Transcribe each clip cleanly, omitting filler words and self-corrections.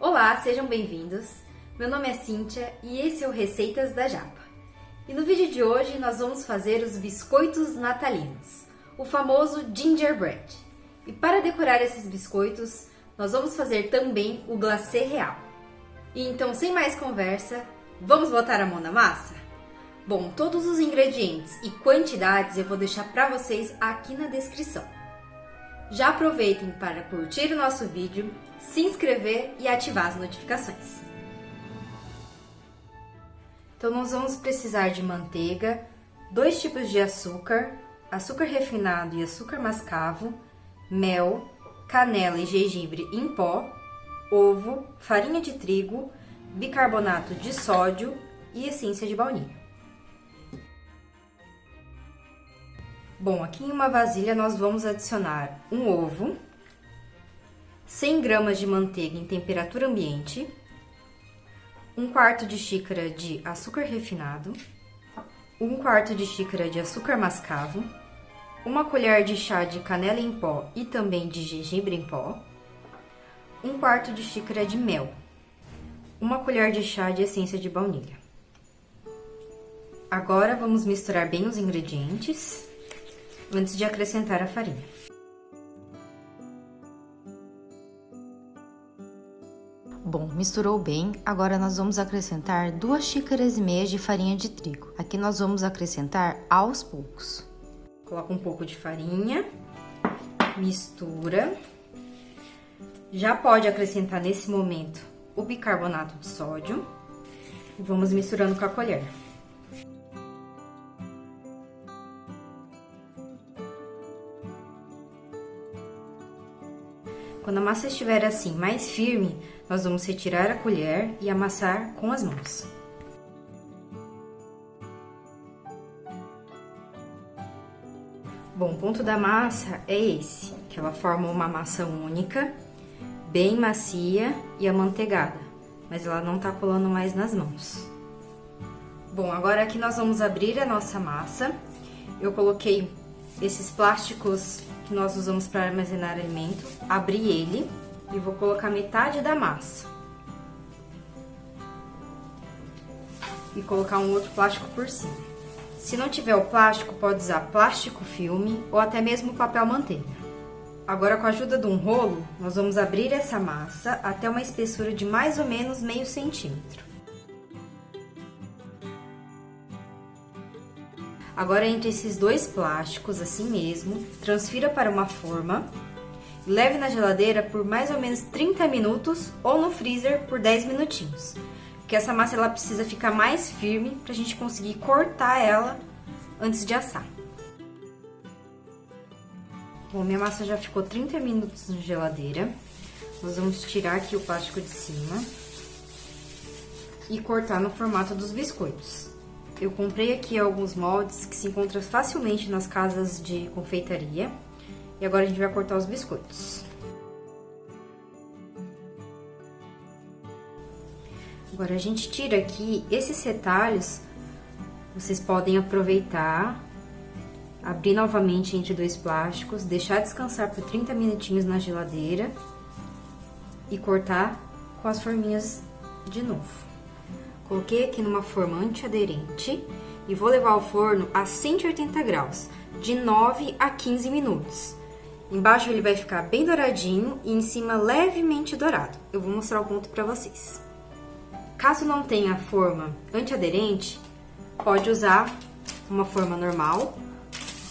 Olá, sejam bem-vindos. Meu nome é Cíntia e esse é o Receitas da Japa. E no vídeo de hoje nós vamos fazer os biscoitos natalinos, o famoso gingerbread. E para decorar esses biscoitos, nós vamos fazer também o glacê real. E então, sem mais conversa, vamos botar a mão na massa? Bom, todos os ingredientes e quantidades eu vou deixar para vocês aqui na descrição. Já aproveitem para curtir o nosso vídeo, se inscrever e ativar as notificações. Então nós vamos precisar de manteiga, 2 tipos de açúcar, açúcar refinado e açúcar mascavo, mel, canela e gengibre em pó, ovo, farinha de trigo, bicarbonato de sódio e essência de baunilha. Bom, aqui em uma vasilha nós vamos adicionar um ovo, 100 gramas de manteiga em temperatura ambiente, 1/4 de xícara de açúcar refinado, 1/4 de xícara de açúcar mascavo, 1 colher de chá de canela em pó e também de gengibre em pó, 1/4 de xícara de mel, 1 colher de chá de essência de baunilha. Agora vamos misturar bem os ingredientes antes de acrescentar a farinha. Bom, misturou bem, agora nós vamos acrescentar 2 xícaras e meia de farinha de trigo. Aqui nós vamos acrescentar aos poucos. Coloca um pouco de farinha, mistura. Já pode acrescentar nesse momento o bicarbonato de sódio e vamos misturando com a colher. Quando a massa estiver assim, mais firme, nós vamos retirar a colher e amassar com as mãos. Bom, o ponto da massa é esse, que ela forma uma massa única, bem macia e amanteigada, mas ela não tá colando mais nas mãos. Bom, agora aqui nós vamos abrir a nossa massa. Eu coloquei esses plásticos que nós usamos para armazenar alimento, abri ele e vou colocar metade da massa. E colocar um outro plástico por cima. Se não tiver o plástico, pode usar plástico filme ou até mesmo papel manteiga. Agora, com a ajuda de um rolo, nós vamos abrir essa massa até uma espessura de mais ou menos meio centímetro. Agora, entre esses 2 plásticos, assim mesmo, transfira para uma forma e leve na geladeira por mais ou menos 30 minutos ou no freezer por 10 minutinhos. Porque essa massa ela precisa ficar mais firme para a gente conseguir cortar ela antes de assar. Bom, minha massa já ficou 30 minutos na geladeira. Nós vamos tirar aqui o plástico de cima e cortar no formato dos biscoitos. Eu comprei aqui alguns moldes que se encontram facilmente nas casas de confeitaria. E agora a gente vai cortar os biscoitos. Agora a gente tira aqui esses retalhos. Vocês podem aproveitar, abrir novamente entre 2 plásticos, deixar descansar por 30 minutinhos na geladeira e cortar com as forminhas de novo. Coloquei aqui numa forma antiaderente e vou levar ao forno a 180 graus, de 9 a 15 minutos. Embaixo ele vai ficar bem douradinho e em cima levemente dourado. Eu vou mostrar o ponto para vocês. Caso não tenha forma antiaderente, pode usar uma forma normal.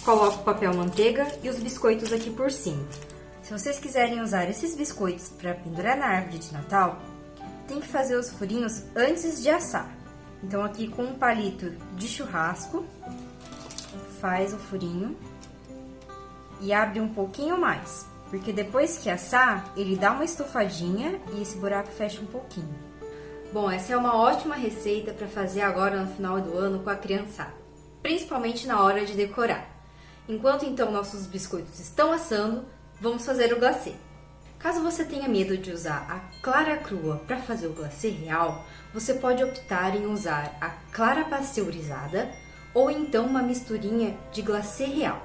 Coloco o papel manteiga e os biscoitos aqui por cima. Se vocês quiserem usar esses biscoitos para pendurar na árvore de Natal, tem que fazer os furinhos antes de assar. Então, aqui com um palito de churrasco, faz o furinho e abre um pouquinho mais, porque depois que assar, ele dá uma estufadinha e esse buraco fecha um pouquinho. Bom, essa é uma ótima receita para fazer agora no final do ano com a criançada, principalmente na hora de decorar. Enquanto então nossos biscoitos estão assando, vamos fazer o glacê. Caso você tenha medo de usar a clara crua para fazer o glacê real, você pode optar em usar a clara pasteurizada ou então uma misturinha de glacê real.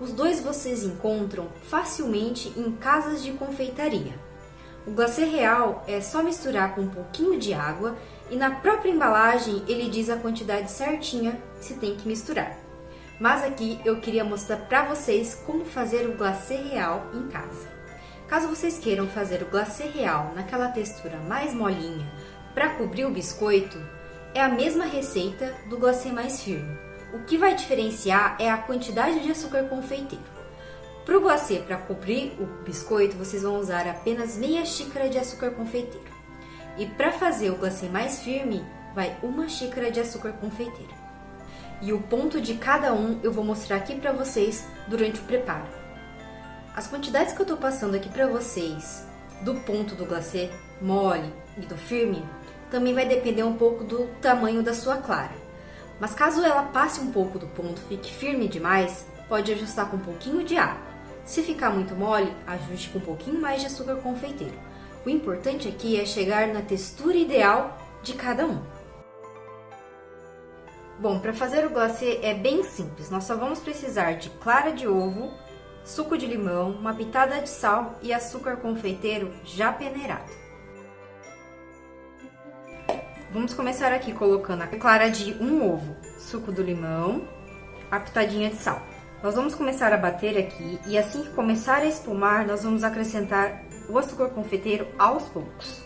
Os dois vocês encontram facilmente em casas de confeitaria. O glacê real é só misturar com um pouquinho de água e na própria embalagem ele diz a quantidade certinha que se tem que misturar. Mas aqui eu queria mostrar para vocês como fazer o glacê real em casa. Caso vocês queiram fazer o glacê real naquela textura mais molinha para cobrir o biscoito, é a mesma receita do glacê mais firme. O que vai diferenciar é a quantidade de açúcar confeiteiro. Para o glacê, para cobrir o biscoito, vocês vão usar apenas meia xícara de açúcar confeiteiro. E para fazer o glacê mais firme, vai 1 xícara de açúcar confeiteiro. E o ponto de cada um eu vou mostrar aqui para vocês durante o preparo. As quantidades que eu estou passando aqui para vocês do ponto do glacê mole e do firme também vai depender um pouco do tamanho da sua clara. Mas caso ela passe um pouco do ponto, fique firme demais, pode ajustar com um pouquinho de água. Se ficar muito mole, ajuste com um pouquinho mais de açúcar confeiteiro. O importante aqui é chegar na textura ideal de cada um. Bom, para fazer o glacê é bem simples. Nós só vamos precisar de clara de ovo, suco de limão, uma pitada de sal e açúcar confeiteiro já peneirado. Vamos começar aqui colocando a clara de um ovo, suco do limão, a pitadinha de sal. Nós vamos começar a bater aqui e assim que começar a espumar, nós vamos acrescentar o açúcar confeiteiro aos poucos.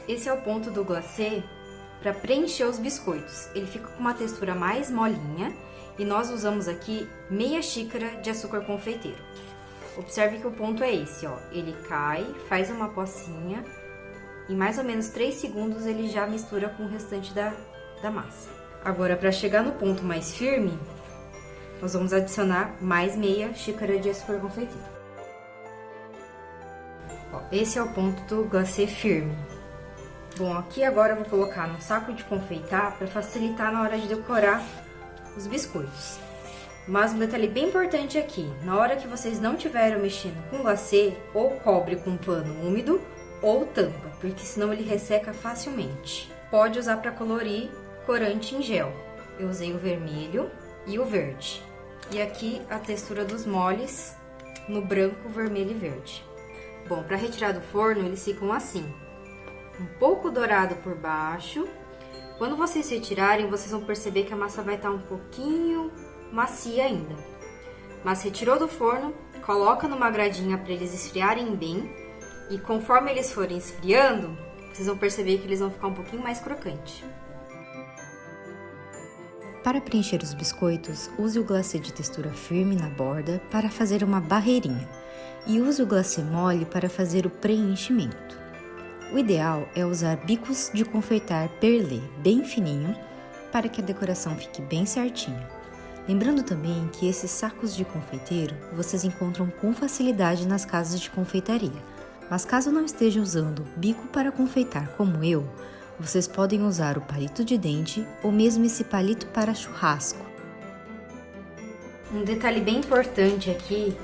Esse é o ponto do glacê para preencher os biscoitos. Ele fica com uma textura mais molinha e nós usamos aqui meia xícara de açúcar confeiteiro. Observe que o ponto é esse, ó. Ele cai, faz uma pocinha, em mais ou menos 3 segundos ele já mistura com o restante da massa. Agora, para chegar no ponto mais firme, nós vamos adicionar mais meia xícara de açúcar confeiteiro. Ó, esse é o ponto do glacê firme. Bom, aqui agora eu vou colocar no saco de confeitar para facilitar na hora de decorar os biscoitos. Mas um detalhe bem importante aqui, na hora que vocês não estiverem mexendo com glacê, ou cobre com um pano úmido ou tampa, porque senão ele resseca facilmente. Pode usar para colorir corante em gel. Eu usei o vermelho e o verde. E aqui a textura dos moles no branco, vermelho e verde. Bom, para retirar do forno eles ficam assim, um pouco dourado por baixo. Quando vocês retirarem, vocês vão perceber que a massa vai estar um pouquinho macia ainda. Mas retirou do forno, coloca numa gradinha para eles esfriarem bem. E conforme eles forem esfriando, vocês vão perceber que eles vão ficar um pouquinho mais crocantes. Para preencher os biscoitos, use o glacê de textura firme na borda para fazer uma barreirinha. E use o glacê mole para fazer o preenchimento. O ideal é usar bicos de confeitar perlé bem fininho para que a decoração fique bem certinha. Lembrando também que esses sacos de confeiteiro vocês encontram com facilidade nas casas de confeitaria. Mas caso não esteja usando bico para confeitar como eu, vocês podem usar o palito de dente ou mesmo esse palito para churrasco. Um detalhe bem importante aqui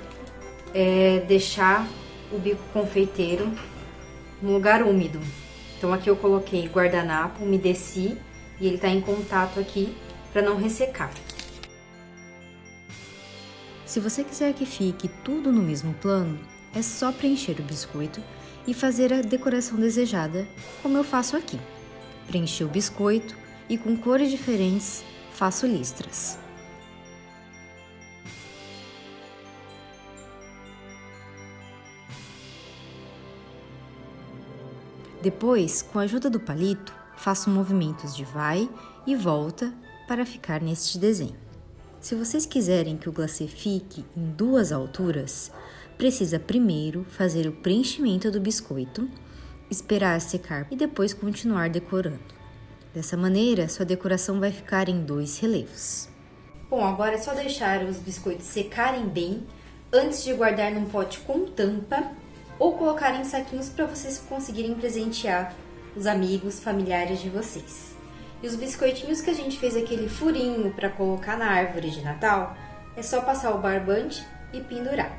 é deixar o bico confeiteiro no lugar úmido. Então aqui eu coloquei guardanapo, umedeci e ele está em contato aqui para não ressecar. Se você quiser que fique tudo no mesmo plano, é só preencher o biscoito e fazer a decoração desejada, como eu faço aqui. Preenchi o biscoito e com cores diferentes faço listras. Depois, com a ajuda do palito, faço movimentos de vai e volta para ficar neste desenho. Se vocês quiserem que o glacê fique em 2 alturas, precisa primeiro fazer o preenchimento do biscoito, esperar secar e depois continuar decorando. Dessa maneira, sua decoração vai ficar em 2 relevos. Bom, agora é só deixar os biscoitos secarem bem antes de guardar num pote com tampa ou colocar em saquinhos para vocês conseguirem presentear os amigos, familiares de vocês. E os biscoitinhos que a gente fez aquele furinho para colocar na árvore de Natal, é só passar o barbante e pendurar.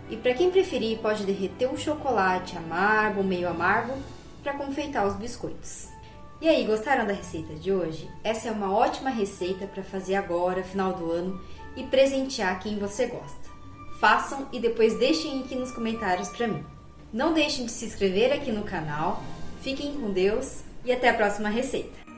E para quem preferir, pode derreter um chocolate amargo ou meio amargo para confeitar os biscoitos. E aí, gostaram da receita de hoje? Essa é uma ótima receita para fazer agora, final do ano, e presentear quem você gosta. Façam e depois deixem aqui nos comentários para mim. Não deixem de se inscrever aqui no canal, fiquem com Deus e até a próxima receita!